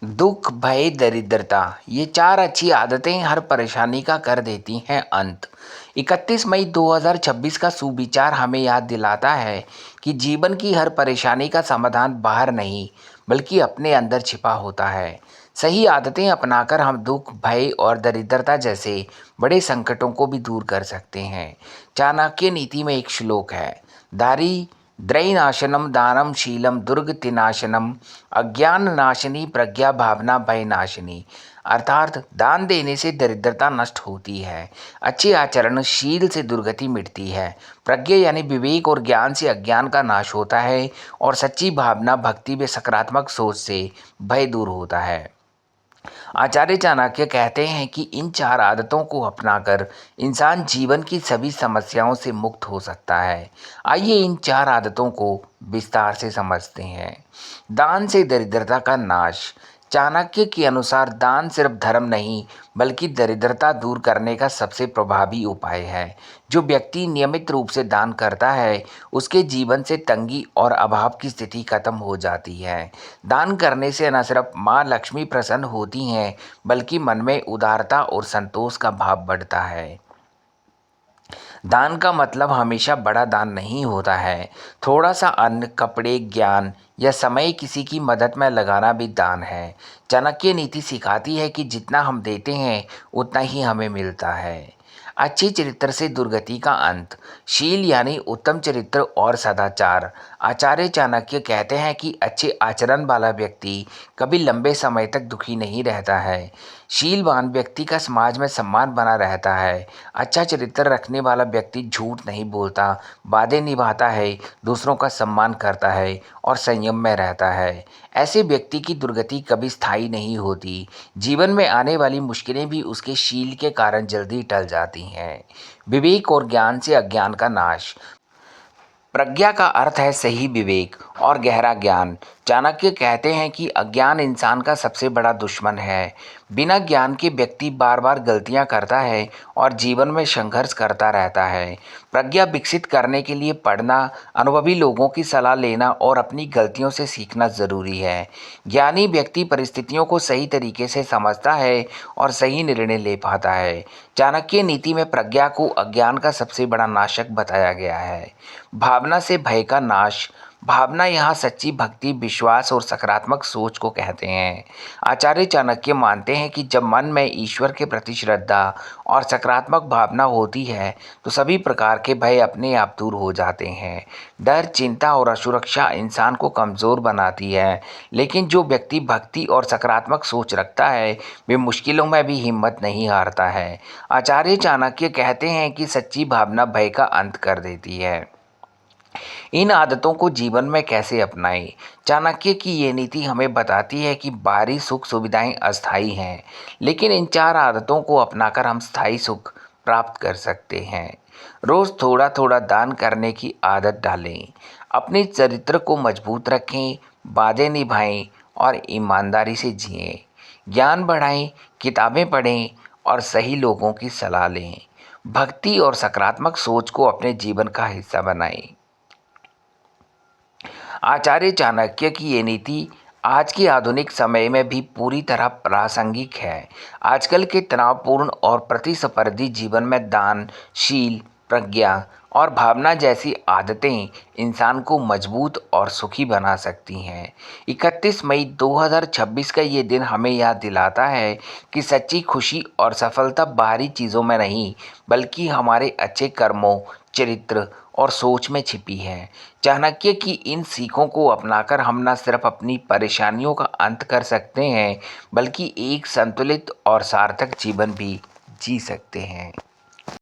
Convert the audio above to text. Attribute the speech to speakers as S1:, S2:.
S1: दुख, भय, दरिद्रता, ये चार अच्छी आदतें हर परेशानी का कर देती हैं अंत। 31 मई 2026 का सुविचार हमें याद दिलाता है कि जीवन की हर परेशानी का समाधान बाहर नहीं बल्कि अपने अंदर छिपा होता है। सही आदतें अपनाकर हम दुख, भय और दरिद्रता जैसे बड़े संकटों को भी दूर कर सकते हैं। चाणक्य नीति में एक श्लोक है, दारी द्रैनाशनम दानम शीलम दुर्गतिनाशनम अज्ञान नाशिनी प्रज्ञा भावना भय नाशिनी। अर्थात दान देने से दरिद्रता नष्ट होती है, अच्छे आचरण शील से दुर्गति मिटती है, प्रज्ञा यानी विवेक और ज्ञान से अज्ञान का नाश होता है और सच्ची भावना भक्ति में सकारात्मक सोच से भय दूर होता है। आचार्य चाणक्य कहते हैं कि इन चार आदतों को अपनाकर इंसान जीवन की सभी समस्याओं से मुक्त हो सकता है। आइए इन चार आदतों को विस्तार से समझते हैं। दान से दरिद्रता का नाश। चाणक्य के अनुसार दान सिर्फ धर्म नहीं बल्कि दरिद्रता दूर करने का सबसे प्रभावी उपाय है। जो व्यक्ति नियमित रूप से दान करता है उसके जीवन से तंगी और अभाव की स्थिति खत्म हो जाती है। दान करने से न सिर्फ माँ लक्ष्मी प्रसन्न होती हैं बल्कि मन में उदारता और संतोष का भाव बढ़ता है। दान का मतलब हमेशा बड़ा दान नहीं होता है। थोड़ा सा अन्न, कपड़े, ज्ञान या समय किसी की मदद में लगाना भी दान है। चाणक्य नीति सिखाती है कि जितना हम देते हैं उतना ही हमें मिलता है। अच्छे चरित्र से दुर्गति का अंत। शील यानी उत्तम चरित्र और सदाचार। आचार्य चाणक्य कहते हैं कि अच्छे आचरण वाला व्यक्ति कभी लंबे समय तक दुखी नहीं रहता है। शीलवान व्यक्ति का समाज में सम्मान बना रहता है। अच्छा चरित्र रखने वाला व्यक्ति झूठ नहीं बोलता, वादे निभाता है, दूसरों का सम्मान करता है और संयम में रहता है। ऐसे व्यक्ति की दुर्गति कभी स्थायी नहीं होती। जीवन में आने वाली मुश्किलें भी उसके शील के कारण जल्दी टल जाती हैं। विवेक और ज्ञान से अज्ञान का नाश। प्रज्ञा का अर्थ है सही विवेक और गहरा ज्ञान। चाणक्य कहते हैं कि अज्ञान इंसान का सबसे बड़ा दुश्मन है। बिना ज्ञान के व्यक्ति बार बार गलतियां करता है और जीवन में संघर्ष करता रहता है। प्रज्ञा विकसित करने के लिए पढ़ना, अनुभवी लोगों की सलाह लेना और अपनी गलतियों से सीखना जरूरी है। ज्ञानी व्यक्ति परिस्थितियों को सही तरीके से समझता है और सही निर्णय ले पाता है। चाणक्य नीति में प्रज्ञा को अज्ञान का सबसे बड़ा नाशक बताया गया है। भावना से भय का नाश। भावना यहाँ सच्ची भक्ति, विश्वास और सकारात्मक सोच को कहते हैं। आचार्य चाणक्य मानते हैं कि जब मन में ईश्वर के प्रति श्रद्धा और सकारात्मक भावना होती है तो सभी प्रकार के भय अपने आप दूर हो जाते हैं। डर, चिंता और असुरक्षा इंसान को कमज़ोर बनाती है, लेकिन जो व्यक्ति भक्ति और सकारात्मक सोच रखता है वे मुश्किलों में भी हिम्मत नहीं हारता है। आचार्य चाणक्य कहते हैं कि सच्ची भावना भय का अंत कर देती है। इन आदतों को जीवन में कैसे अपनाएं? चाणक्य की ये नीति हमें बताती है कि बाहरी सुख सुविधाएं अस्थायी हैं, लेकिन इन चार आदतों को अपनाकर हम स्थायी सुख प्राप्त कर सकते हैं। रोज थोड़ा थोड़ा दान करने की आदत डालें, अपने चरित्र को मजबूत रखें, वादे निभाएं और ईमानदारी से जिएं। ज्ञान बढ़ाएं, किताबें पढ़ें और सही लोगों की सलाह लें। भक्ति और सकारात्मक सोच को अपने जीवन का हिस्सा बनाएं। आचार्य चाणक्य की ये नीति आज के आधुनिक समय में भी पूरी तरह प्रासंगिक है। आजकल के तनावपूर्ण और प्रतिस्पर्धी जीवन में दान, शील, प्रज्ञा और भावना जैसी आदतें इंसान को मजबूत और सुखी बना सकती हैं। 31 मई 2026 का ये दिन हमें याद दिलाता है कि सच्ची खुशी और सफलता बाहरी चीज़ों में नहीं बल्कि हमारे अच्छे कर्मों, चरित्र और सोच में छिपी है। चाणक्य की इन सीखों को अपनाकर हम न सिर्फ अपनी परेशानियों का अंत कर सकते हैं बल्कि एक संतुलित और सार्थक जीवन भी जी सकते हैं।